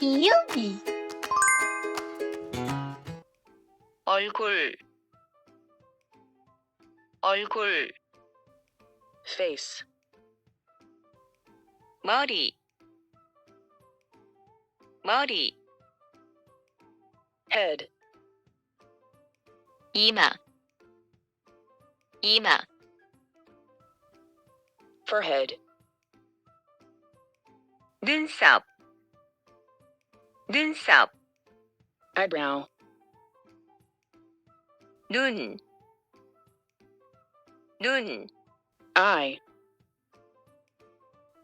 비유비 얼굴 얼굴 face, 머리 머리 head, 이마 이마 forehead, 눈썹 눈썹 eyebrow, 눈 눈, eye,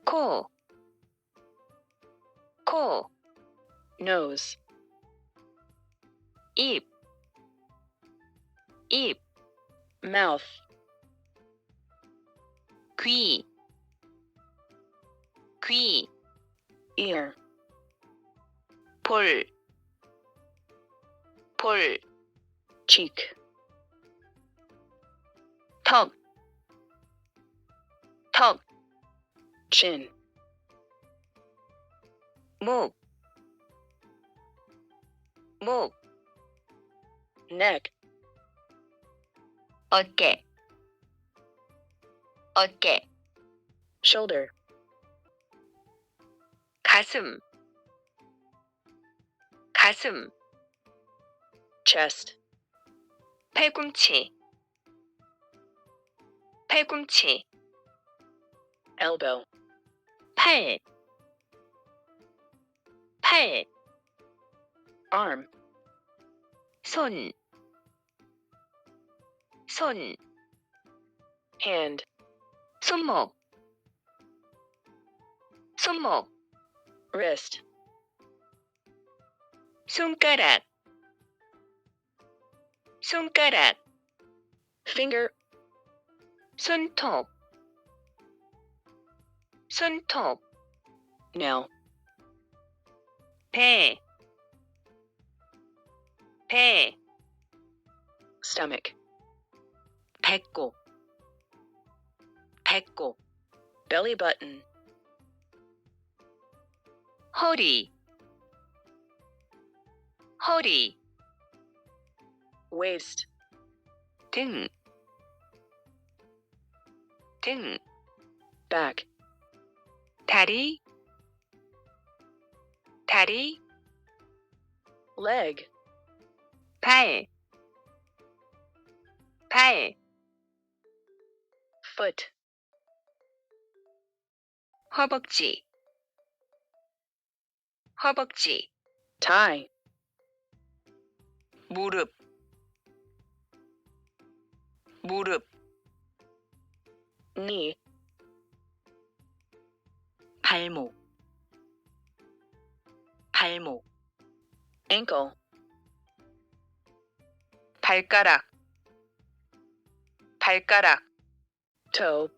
코, 코, nose, 입, 입, mouth, 귀, 귀, ear, 볼, 볼, cheek, 턱, 턱, chin, 목, 목, neck, 어깨, 어깨, shoulder, 가슴, 가슴, chest, 팔꿈치, 팔꿈치, elbow, 팔, 팔, arm, 손, 손, hand, 손목, 손목, wrist, 손가락, 손가락, finger, 손톱, 손톱, nail, 배, 배, stomach, 배꼽, 배꼽, belly button, 허리, 허리, waist, 등, 등, back, 다리, 다리, leg, 발, 발, foot, 허벅지, 허벅지, tie, 무릎, 무릎, knee, 발목, 발목, ankle, 발가락, 발가락, toe,